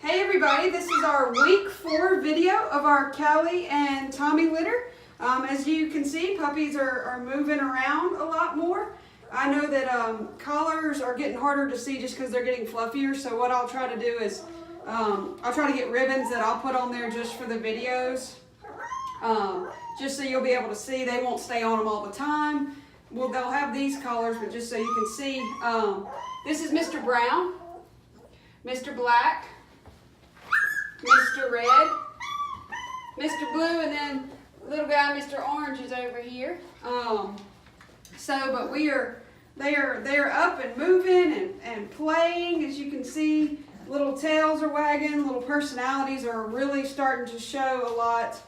Hey everybody, this is our week 4 video of our Callie and Tommy litter. As you can see, puppies are moving around a lot more. I know that collars are getting harder to see just because they're getting fluffier, so what I'll try to do is I'll try to get ribbons that I'll put on there just for the videos, just so you'll be able to see. They won't stay on them all the time. Well, they'll have these collars, but just so you can see, this is Mr. Brown, Mr. Black, Mr. Red, Mr. Blue, and then little guy Mr. Orange is over here. But they are up and moving and playing. As you can see, little tails are wagging, little personalities are really starting to show a lot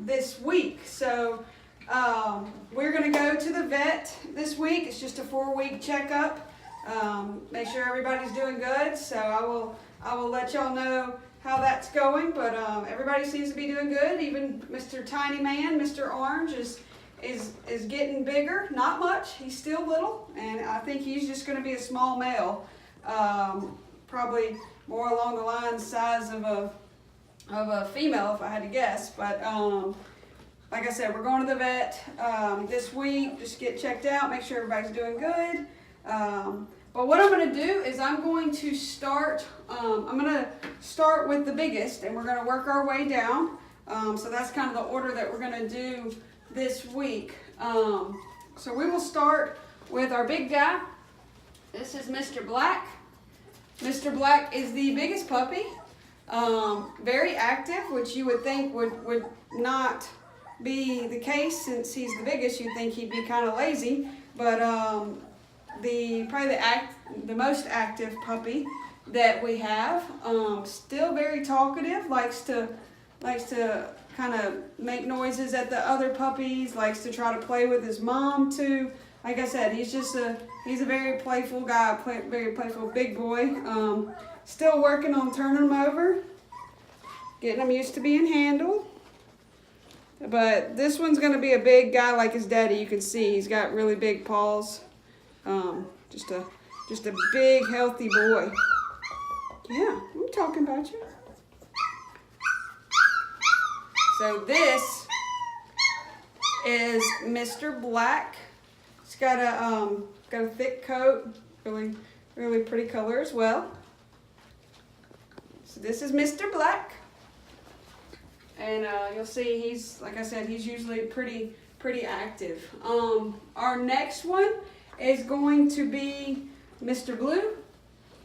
this week. So we're going to go to the vet this week. It's just a 4-week checkup. Make sure everybody's doing good. So I will let y'all know how that's going, but everybody seems to be doing good. Even Mr. Tiny Man, Mr. Orange, is getting bigger. Not much. He's still little, and I think he's just going to be a small male. Probably more along the line size of a female, if I had to guess. But like I said, we're going to the vet this week. Just get checked out, make sure everybody's doing good. But what I'm going to do is I'm going to start with the biggest, and we're going to work our way down. So that's kind of the order that we're going to do this week. So we will start with our big guy. This is Mr. Black. Mr. Black is the biggest puppy. Very active, which you would think would not be the case since he's the biggest. You'd think he'd be kind of lazy, but probably the most active puppy that we have. Still very talkative, likes to kind of make noises at the other puppies, likes to try to play with his mom too. Like I said, he's a very playful guy, very playful big boy. Still working on turning him over, getting him used to being handled. But this one's going to be a big guy like his daddy. You can see he's got really big paws. Just a big, healthy boy. Yeah, I'm talking about you. So this is Mr. Black. He's got a thick coat, really, really pretty color as well. So this is Mr. Black, and you'll see he's, like I said, he's usually pretty active. Our next one is going to be Mr. Blue.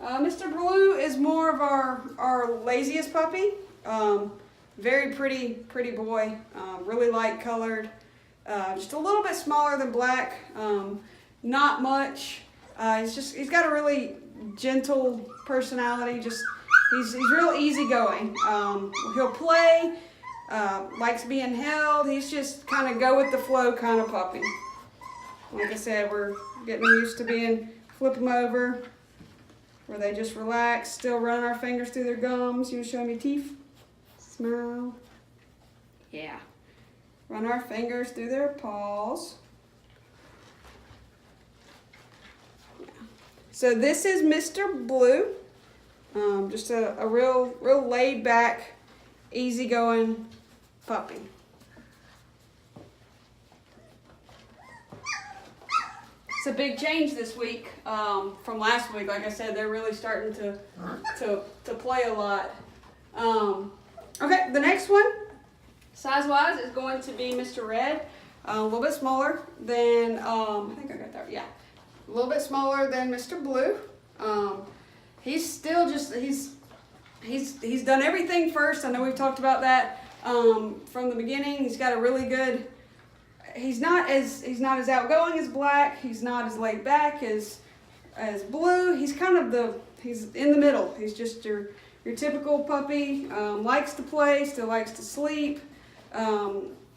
Mr. Blue is more of our laziest puppy. Very pretty boy, really light colored, just a little bit smaller than Black, not much. He's got a really gentle personality. He's real easygoing. He'll play, likes being held. He's just kind of go with the flow kind of puppy. Like I said, we're getting them used to flip them over, where they just relax, still run our fingers through their gums. You want to show them your teeth? Smile. Yeah. Run our fingers through their paws. Yeah. So this is Mr. Blue. Just a real laid back, easygoing puppy. It's a big change this week from last week. Like I said, they're really starting to play a lot. Okay, the next one, size-wise, is going to be Mr. Red. A little bit smaller than, I think I got that, yeah. A little bit smaller than Mr. Blue. He's still he's done everything first. I know we've talked about that from the beginning. He's got a really good, he's not as outgoing as Black. He's not as laid back as Blue. He's kind of he's in the middle. He's just your typical puppy. Likes to play, still likes to sleep.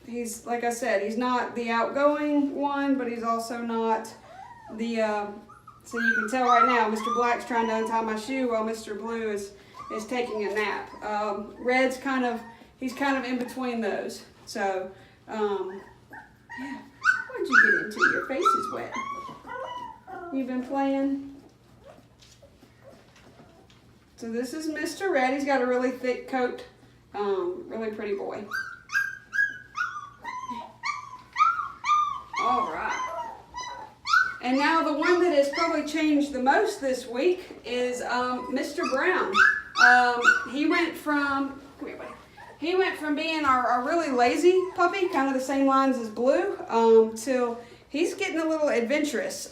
He's, like I said, he's not the outgoing one, but he's also not the, so you can tell right now, Mr. Black's trying to untie my shoe while Mr. Blue is taking a nap. Red's he's kind of in between those. So, yeah. What'd you get into? Your face is wet. You've been playing? So this is Mr. Red. He's got a really thick coat. Really pretty boy. All right. And now the one that has probably changed the most this week is Mr. Brown. He went from, come here, buddy. He went from being our really lazy puppy, kind of the same lines as Blue, till he's getting a little adventurous.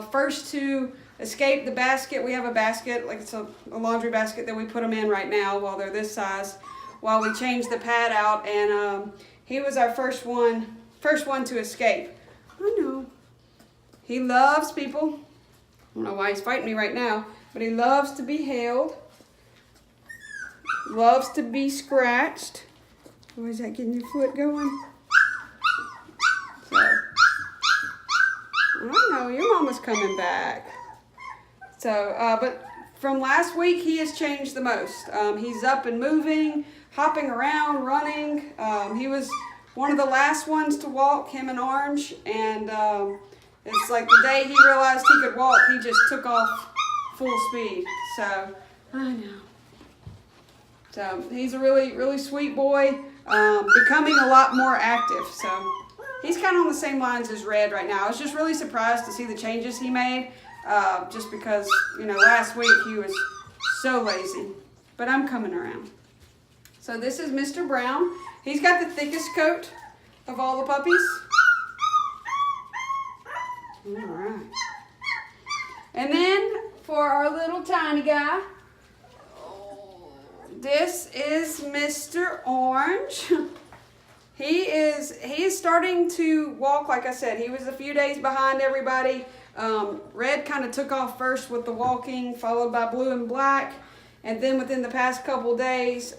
First to escape the basket. We have a basket, like it's a laundry basket that we put them in right now while they're this size, while we change the pad out, and he was our first one to escape. I know. He loves people. I don't know why he's fighting me right now, but he loves to be held. Loves to be scratched. Oh, is that getting your foot going? So, I know, your mama's coming back. So, but from last week, he has changed the most. He's up and moving, hopping around, running. He was one of the last ones to walk, him and Orange, and it's like the day he realized he could walk, he just took off full speed. So, I know. So, he's a really, really sweet boy, becoming a lot more active. So, he's kind of on the same lines as Red right now. I was just really surprised to see the changes he made, just because, you know, last week he was so lazy. But I'm coming around. So, this is Mr. Brown. He's got the thickest coat of all the puppies. All right. And then for our little tiny guy, this is Mr. Orange. He is starting to walk, like I said. He was a few days behind everybody. Red kind of took off first with the walking, followed by Blue and Black. And then within the past couple days,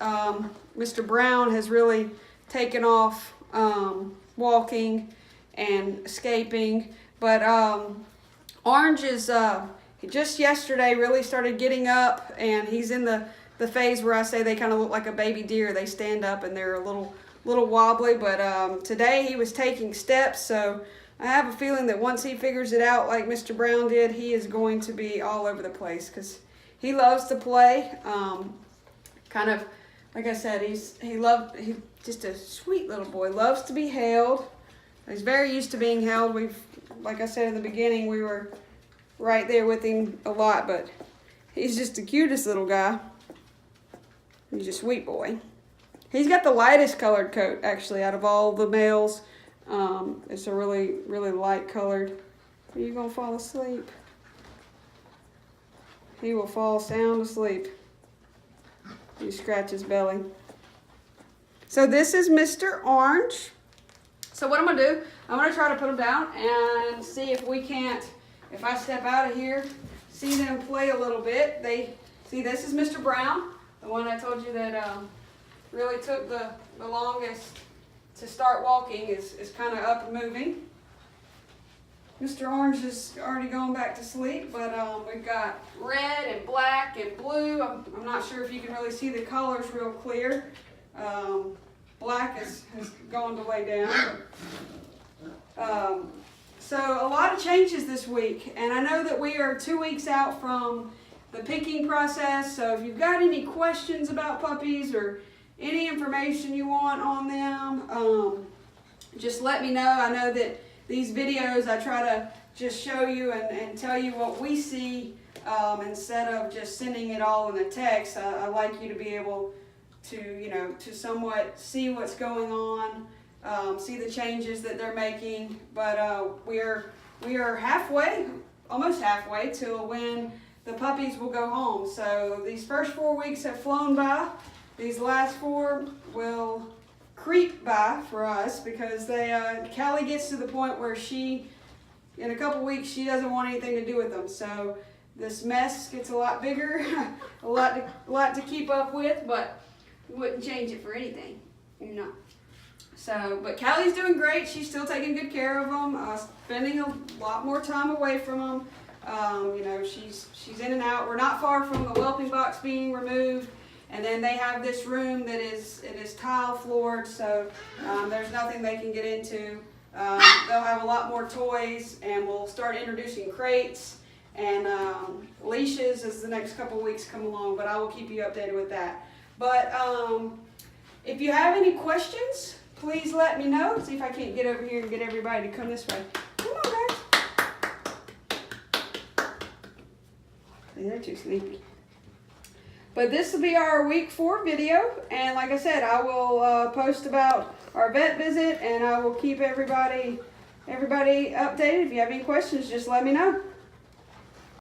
Mr. Brown has really taken off walking and escaping. But Orange is, he just yesterday really started getting up, and he's in the phase where I say they kind of look like a baby deer. They stand up and they're a little wobbly, but today he was taking steps, so I have a feeling that once he figures it out like Mr. Brown did, he is going to be all over the place because he loves to play. Kind of, like I said, he's just a sweet little boy, loves to be held. He's very used to being held. Like I said in the beginning, we were right there with him a lot, but he's just the cutest little guy. He's a sweet boy. He's got the lightest colored coat, actually, out of all the males. It's a really, really light colored. Are you going to fall asleep? He will fall sound asleep. You scratch his belly. So this is Mr. Orange. So what I'm going to do, I'm going to try to put them down and see if we can't, if I step out of here, see them play a little bit. See, this is Mr. Brown, the one I told you that really took the longest to start walking, is kind of up and moving. Mr. Orange is already going back to sleep, but we've got Red and Black and Blue. I'm not sure if you can really see the colors real clear. Black has gone to lay down. So a lot of changes this week, and I know that we are 2 weeks out from the picking process, so if you've got any questions about puppies or any information you want on them, just let me know. I know that these videos, I try to just show you and tell you what we see instead of just sending it all in a text. I like you to be able to, to somewhat see what's going on, see the changes that they're making. But we are halfway, almost halfway, till when the puppies will go home. So these first 4 weeks have flown by. These last 4 will creep by for us because Callie gets to the point where in a couple weeks, she doesn't want anything to do with them. So this mess gets a lot bigger, a lot to keep up with, but wouldn't change it for anything, So, but Callie's doing great. She's still taking good care of them, spending a lot more time away from them. She's in and out. We're not far from the whelping box being removed. And then they have this room that is tile floored, so there's nothing they can get into. They'll have a lot more toys, and we'll start introducing crates. and leashes as the next couple weeks come along, but I will keep you updated with that. But if you have any questions, please let me know. See if I can't get over here and get everybody to come this way. Come on, guys. They're too sleepy. But this will be our week 4 video, and like I said, I will post about our vet visit, and I will keep everybody updated. If you have any questions, just let me know.